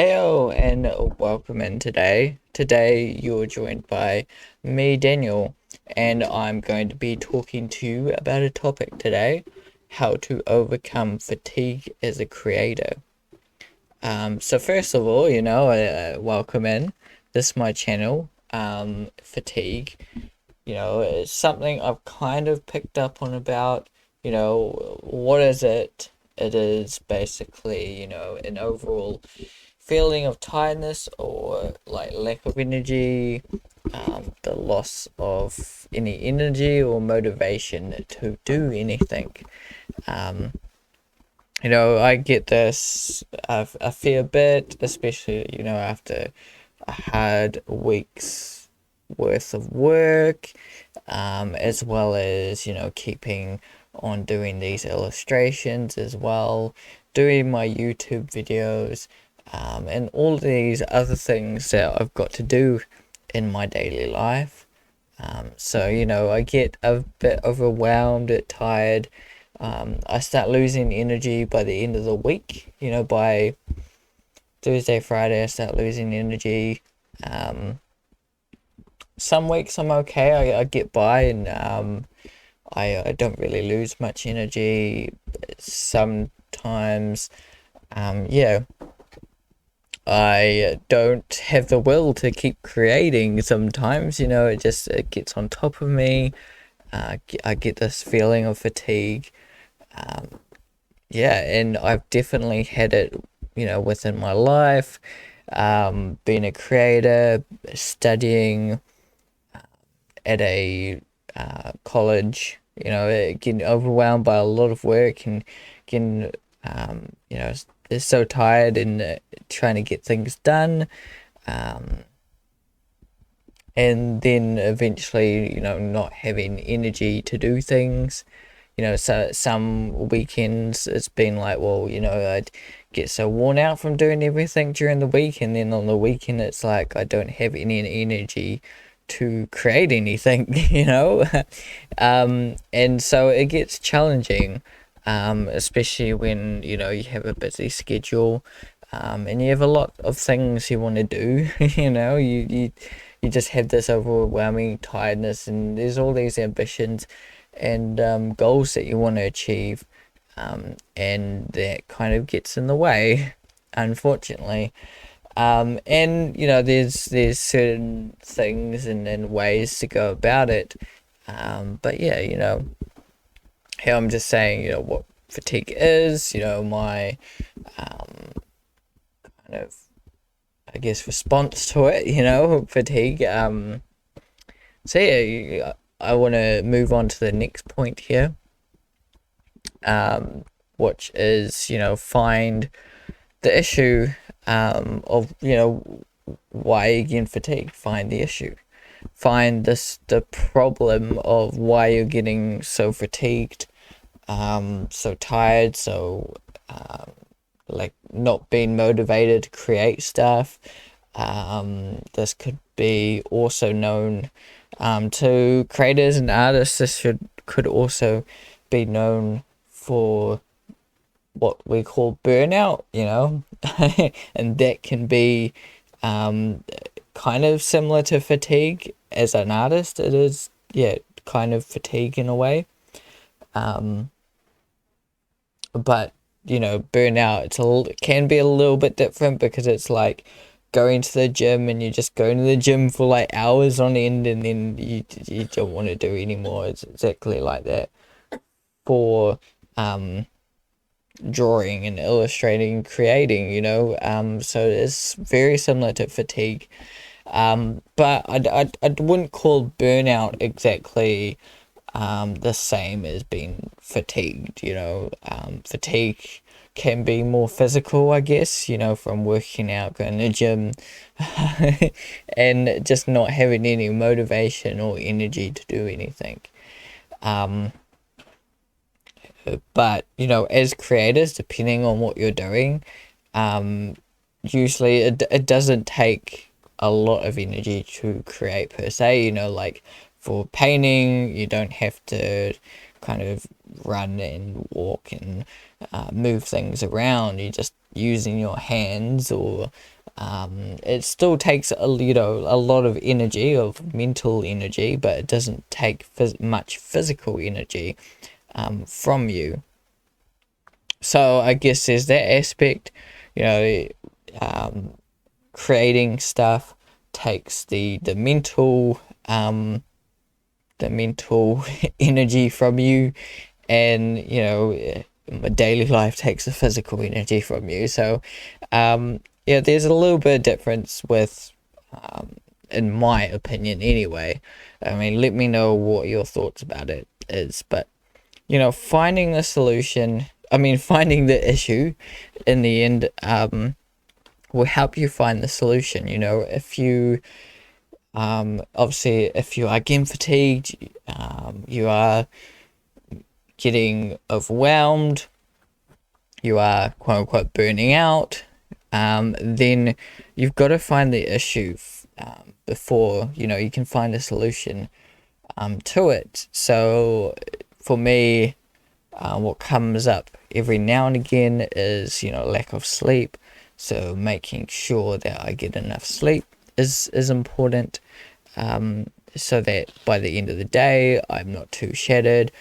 Heyo and welcome in today. Today you're joined by me, Daniel, and I'm going to be talking to you about a topic today: how to overcome fatigue as a creator. So first of all, welcome in. This is my channel. Fatigue. It's something I've kind of picked up on about. What is it? It is basically, an overall feeling of tiredness or like lack of energy, the loss of any energy or motivation to do anything. Um, I get this a fair bit, especially, after a hard week's worth of work, as well as, keeping on doing these illustrations as well, doing my YouTube videos, and all these other things that I've got to do in my daily life. So, I get a bit overwhelmed, tired. I start losing energy by the end of the week. By Thursday, Friday, I start losing energy. Some weeks I'm okay. I get by and I don't really lose much energy. Sometimes, yeah, I don't have the will to keep creating sometimes, it gets on top of me. I get this feeling of fatigue. Yeah, and I've definitely had it, within my life, being a creator, studying at a college, getting overwhelmed by a lot of work and getting, is so tired and trying to get things done. And then eventually, not having energy to do things. So some weekends it's been like, well, I'd get so worn out from doing everything during the week, and then on the weekend it's like I don't have any energy to create anything, and so it gets challenging, especially when, you have a busy schedule, and you have a lot of things you want to do, you just have this overwhelming tiredness, and there's all these ambitions and goals that you want to achieve, and that kind of gets in the way, unfortunately. And there's certain things and ways to go about it. But yeah, here I'm just saying, what fatigue is, my kind of, I guess, response to it, fatigue. So yeah, I want to move on to the next point here, which is, find the issue, of, why again fatigue. Find the issue. Find the problem of why you're getting so fatigued, so tired, so like not being motivated to create stuff. This could be also known, to creators and artists. This could also be known for what we call burnout, and that can be, kind of similar to fatigue. As an artist, it is, yeah, kind of fatigue in a way. But burnout, it can be a little bit different, because it's like going to the gym and you're just going to the gym for like hours on end, and then you don't want to do anymore. It's exactly like that for drawing and illustrating, creating, so it's very similar to fatigue. But I wouldn't call burnout exactly the same as being fatigued. Fatigue can be more physical, I guess, from working out, going to the gym, and just not having any motivation or energy to do anything. But as creators, depending on what you're doing, usually it doesn't take a lot of energy to create per se. Like for painting, you don't have to kind of run and walk and move things around. You just using your hands, or it still takes a lot of energy, of mental energy, but it doesn't take much physical energy from you. So I guess there's that aspect, you know, creating stuff takes the mental energy from you, and my daily life takes the physical energy from you. So there's a little bit of difference with in my opinion anyway. I mean, let me know what your thoughts about it is. But finding the solution, finding the issue in the end will help you find the solution. If you obviously, if you are getting fatigued, you are getting overwhelmed, you are quote unquote burning out, then you've got to find the issue before you can find a solution to it. So for me, what comes up every now and again is lack of sleep. So making sure that I get enough sleep is important, so that by the end of the day I'm not too shattered.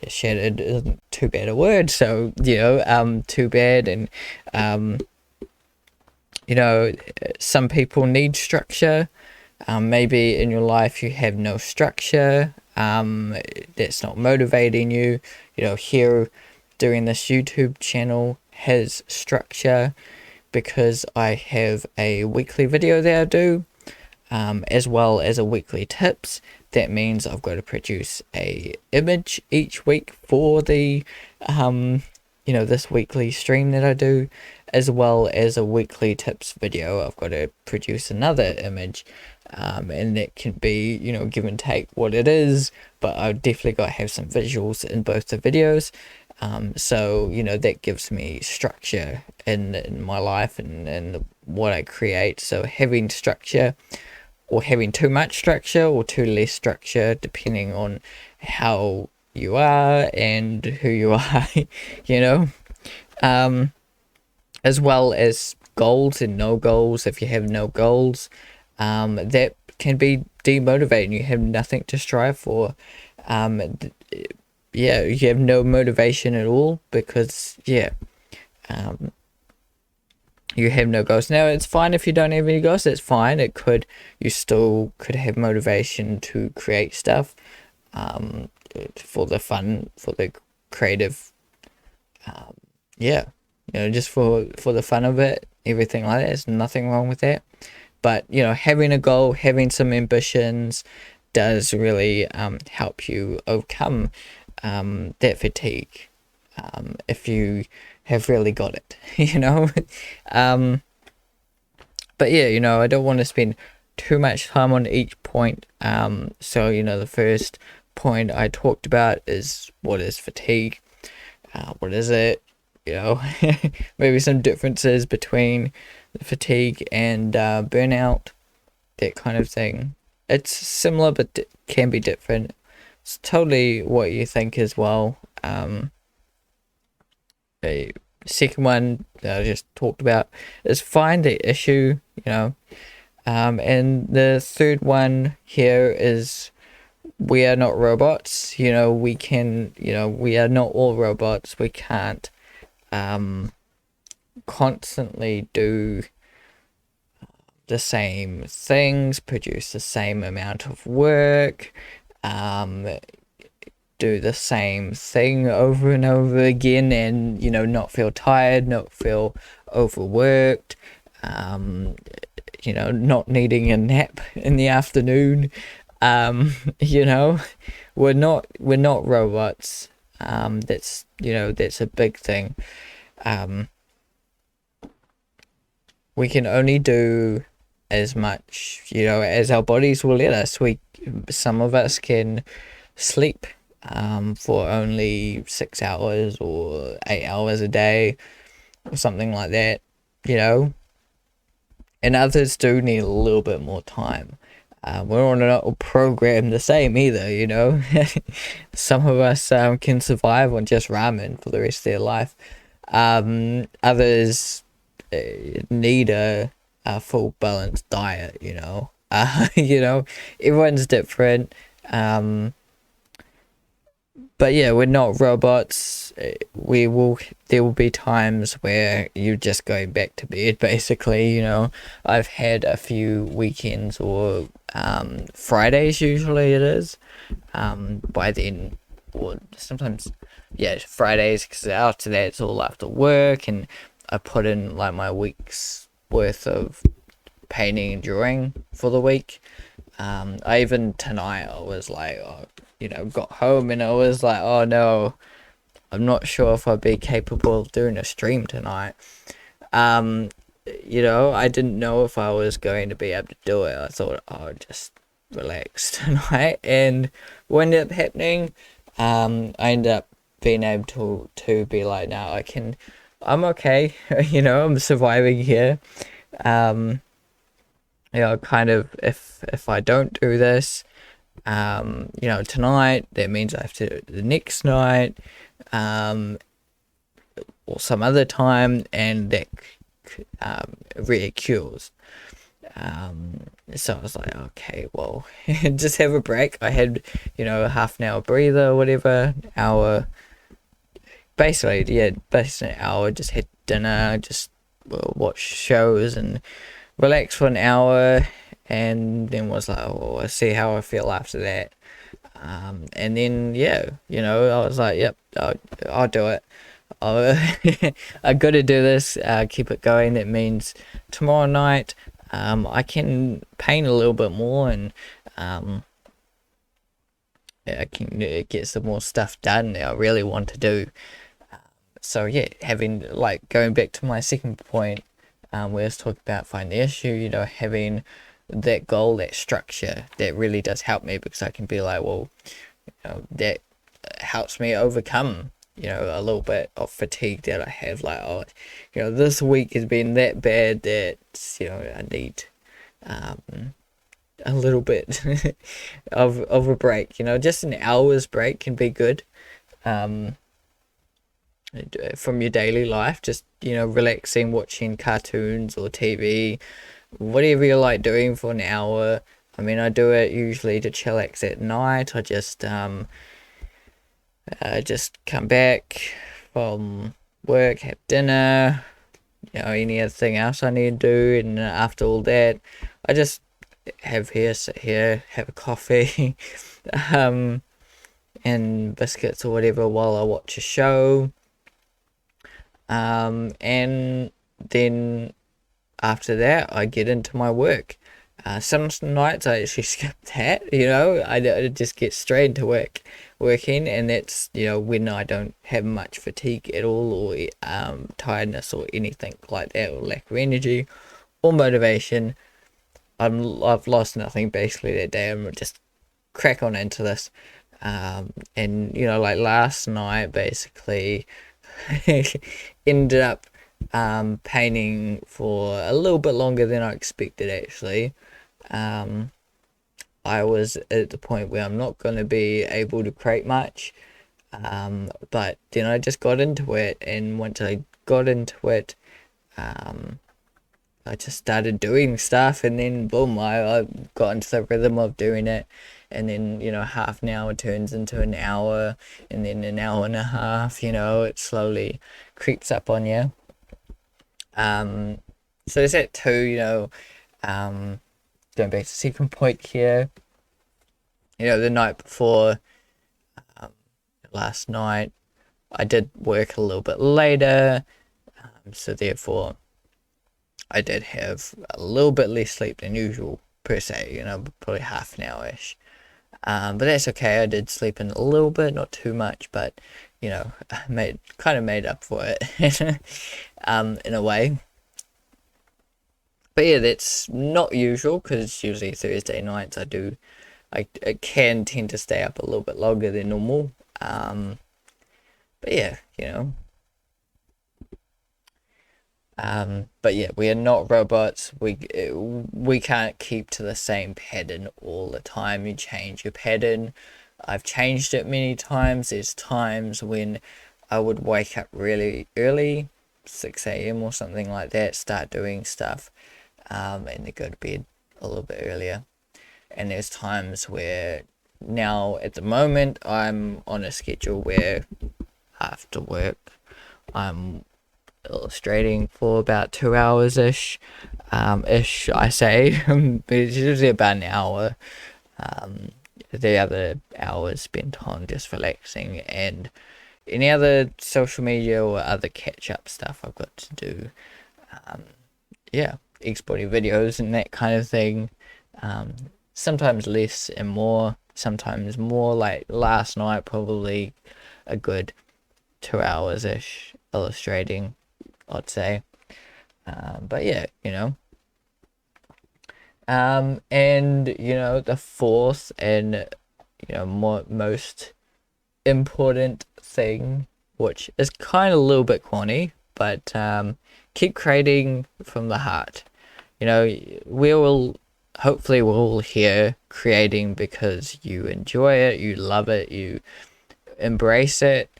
Shattered isn't too bad a word, so too bad. And some people need structure. Maybe in your life you have no structure, that's not motivating you. Here doing this YouTube channel has structure because I have a weekly video that I do, as well as a weekly tips. That means I've got to produce a image each week for the this weekly stream that I do, as well as a weekly tips video. I've got to produce another image, and that can be give and take what it is, but I've definitely got to have some visuals in both the videos. So that gives me structure in my life and what I create. So having structure, or having too much structure or too less structure, depending on how you are and who you are, as well as goals and no goals. If you have no goals, that can be demotivating. You have nothing to strive for. You have no motivation at all because you have no goals. Now, it's fine if you don't have any goals. That's fine. You still could have motivation to create stuff, for the fun, for the creative, just for the fun of it, everything like that. There's nothing wrong with that. But having a goal, having some ambitions, does really help you overcome that fatigue, if you have really got it. But I don't want to spend too much time on each point. So the first point I talked about is, what is fatigue? What is it? Maybe some differences between fatigue and burnout, that kind of thing. It's similar but can be different. It's totally what you think as well. The second one that I just talked about is find the issue, and the third one here is, we are not robots. We are not all robots. We can't constantly do the same things, produce the same amount of work, do the same thing over and over again, and not feel tired, not feel overworked, not needing a nap in the afternoon. We're not robots. That's a big thing. We can only do as much as our bodies will let us. Some of us can sleep for only 6 hours or 8 hours a day or something like that, and others do need a little bit more time. We're all not programmed the same either. Some of us can survive on just ramen for the rest of their life. Others need a full balanced diet, you know. You know, everyone's different. Um, but yeah, we're not robots. We will. There will be times where you're just going back to bed. Basically, you know, I've had a few weekends or Fridays. Usually, it is. By then, or sometimes, yeah, Fridays. Because after that, it's all after work, and I put in like my week's worth of painting and drawing for the week. I even tonight I was like, oh, you know, got home and I was like, oh no, I'm not sure if I'd be capable of doing a stream tonight. Um, you know, I didn't know if I was going to be able to do it. I thought I'll just relax tonight, and what ended up happening, I ended up being able to be like, now I'm okay. You know, I'm surviving here. Um, you know, kind of if I don't do this, you know, tonight, that means I have to do it the next night, um, or some other time, and that reoccurs. So I was like, okay, well, just have a break. I had, you know, a half an hour breather or whatever, hour, basically, yeah, basically an hour, just had dinner, just watch shows and relax for an hour, and then was like, oh, I'll see how I feel after that. And then, yeah, you know, I was like, yep, I'll do it. I got to do this, keep it going. That means tomorrow night, I can paint a little bit more, and yeah, I can get some more stuff done that I really want to do. So yeah, having, like, going back to my second point, where I was talking about finding the issue, you know, having that goal, that structure, that really does help me, because I can be like, well, you know, that helps me overcome, you know, a little bit of fatigue that I have. Like, oh, you know, this week has been that bad that, you know, I need a little bit of a break. You know, just an hour's break can be good. From your daily life, just, you know, relaxing, watching cartoons or TV, whatever you like doing for an hour. I mean, I do it usually to chillax at night. I just come back from work, have dinner, you know, any other thing else I need to do, and after all that, I just sit here, have a coffee, um, and biscuits or whatever while I watch a show. And then after that, I get into my work. Some nights I actually skip that, you know, I just get straight into working, and that's, you know, when I don't have much fatigue at all, or tiredness or anything like that, or lack of energy or motivation. I've lost nothing basically that day. I'm just crack on into this. And, you know, like last night, basically, ended up painting for a little bit longer than I expected, actually. I was at the point where I'm not going to be able to create much, but then I just got into it, and once I got into it, I just started doing stuff, and then boom, I got into the rhythm of doing it, and then, you know, half an hour turns into an hour, and then an hour and a half, you know, it slowly creeps up on you. So there's that too, you know, going back to the second point here, you know, the night before, last night, I did work a little bit later, so therefore I did have a little bit less sleep than usual, per se, you know, probably half an hour-ish. But that's okay, I did sleep in a little bit, not too much, but, you know, kind of made up for it, in a way. But yeah, that's not usual, because usually Thursday nights I can tend to stay up a little bit longer than normal. But yeah, you know. But yeah, we are not robots. We can't keep to the same pattern all the time. You change your pattern. I've changed it many times. There's times when I would wake up really early, 6 a.m. or something like that, start doing stuff, and then go to bed a little bit earlier. And there's times where now at the moment I'm on a schedule where after work I'm illustrating for about 2 hours ish. I say. It's usually about an hour. The other hours spent on just relaxing and any other social media or other catch up stuff I've got to do. Yeah, exporting videos and that kind of thing. Sometimes less and more, sometimes more. Like last night, probably a good 2 hours ish illustrating, I'd say. But yeah, and the fourth and most important thing, which is kind of a little bit corny, but keep creating from the heart. We will hopefully we're all here creating because you enjoy it, you love it, you embrace it.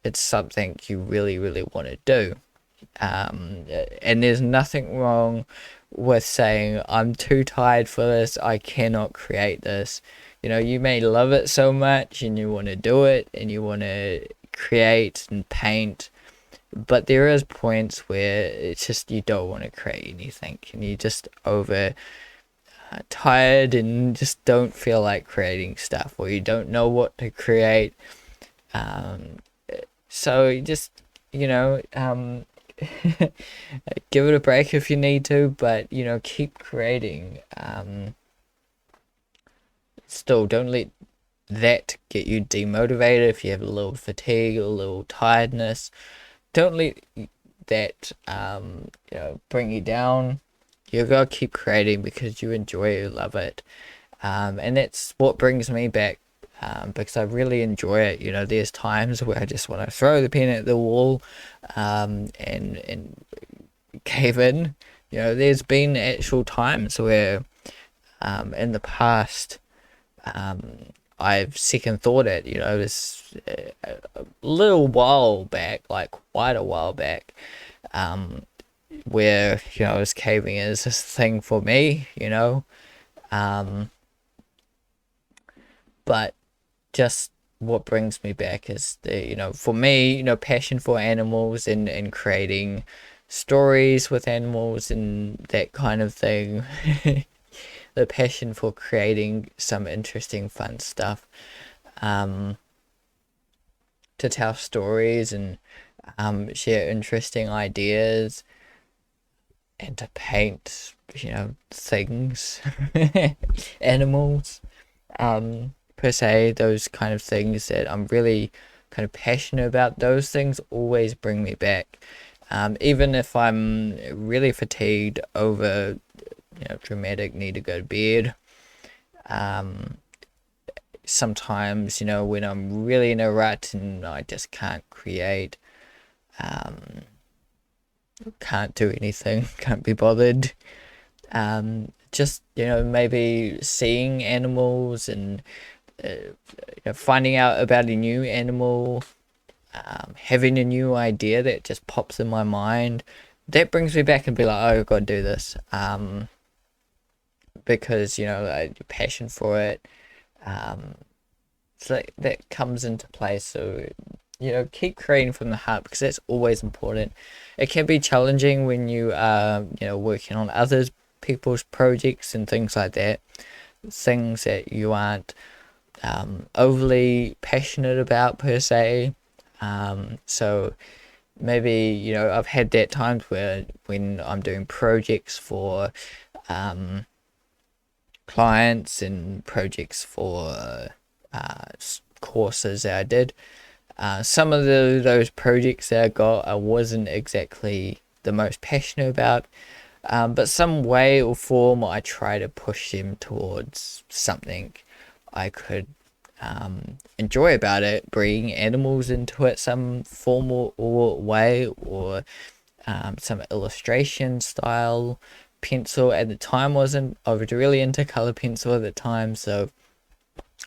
It's something you really, really want to do. And there's nothing wrong with saying, I'm too tired for this, I cannot create this. You may love it so much and you want to do it and you want to create and paint, but there is points where it's just you don't want to create anything and you just over tired and just don't feel like creating stuff, or you don't know what to create. So you just give it a break if you need to, but keep creating. Still, don't let that get you demotivated. If you have a little fatigue or a little tiredness, don't let that bring you down. You gotta keep creating because you enjoy it, you love it, and that's what brings me back. Because I really enjoy it. There's times where I just want to throw the pen at the wall, and cave in. There's been actual times where, in the past, I've second thought it. This a little while back, like quite a while back, where I was caving is this thing for me. But just what brings me back is for me, passion for animals and creating stories with animals and that kind of thing. The passion for creating some interesting, fun stuff, to tell stories and share interesting ideas and to paint, things, animals, per se, those kind of things that I'm really kind of passionate about. Those things always bring me back. Even if I'm really fatigued over, dramatic need to go to bed. Sometimes, when I'm really in a rut and I just can't create, can't do anything, can't be bothered. Just, maybe seeing animals and finding out about a new animal, having a new idea that just pops in my mind, that brings me back and be like, oh, I've got to do this. Because passion for it, so that comes into play. So keep creating from the heart because that's always important. It can be challenging when you are working on other people's projects and things like that, things that you aren't overly passionate about per se. So maybe I've had that times where when I'm doing projects for clients and projects for courses that I did, some of those projects that I got I wasn't exactly the most passionate about, but some way or form I try to push them towards something I could enjoy about it, bring animals into it some form or way, or some illustration style. Pencil at the time I was really into color pencil at the time, so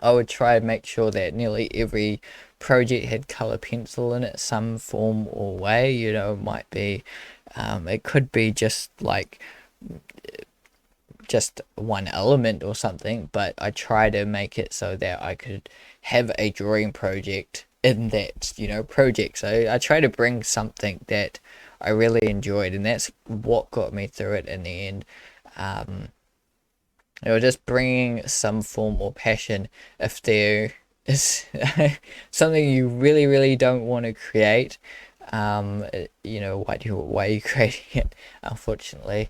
I would try and make sure that nearly every project had color pencil in it some form or way. You know, it might be, it could be just like just one element or something, but I try to make it so that I could have a drawing project in that, you know, project. So I try to bring something that I really enjoyed, and that's what got me through it in the end. Um, you know, just bringing some form or passion. If there is something you really, really don't want to create, you know, why are you creating it? Unfortunately,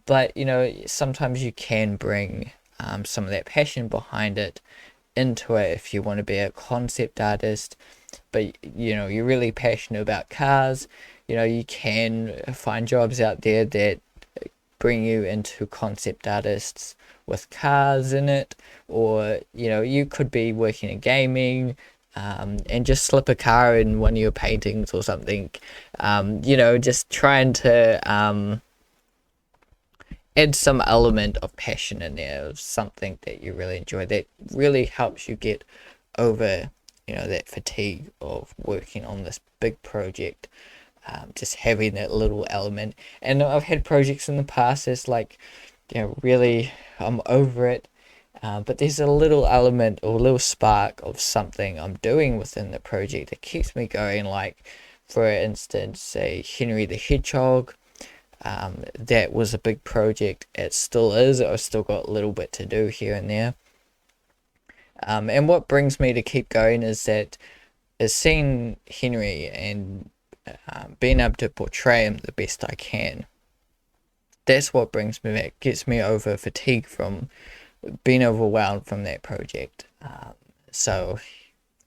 but you know, sometimes you can bring some of that passion behind it into it if you want to be a concept artist. But you know, you're really passionate about cars. You know, you can find jobs out there that bring you into concept artists with cars in it, or you know, you could be working in gaming, and just slip a car in one of your paintings or something. You know, just trying to add some element of passion in there, of something that you really enjoy, that really helps you get over, you know, that fatigue of working on this big project. Just having that little element. And I've had projects in the past that's like, you know, really I'm over it, but there's a little element or a little spark of something I'm doing within the project that keeps me going. Like, for instance, say Henry the Hedgehog. That was a big project. It still is. I've still got a little bit to do here and there. And what brings me to keep going is seeing Henry and being able to portray him the best I can. That's what brings me back, gets me over fatigue from being overwhelmed from that project. So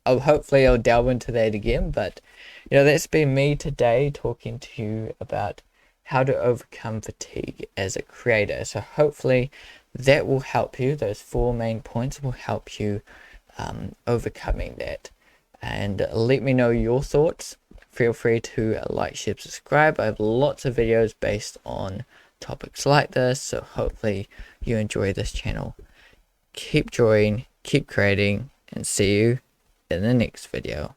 hopefully I'll delve into that again. But you know, that's been me today talking to you about how to overcome fatigue as a creator. So hopefully that will help you. Those 4 main points will help you overcoming that. And let me know your thoughts. Feel free to like, share, subscribe. I have lots of videos based on topics like this, so hopefully you enjoy this channel. Keep drawing, keep creating, and see you in the next video.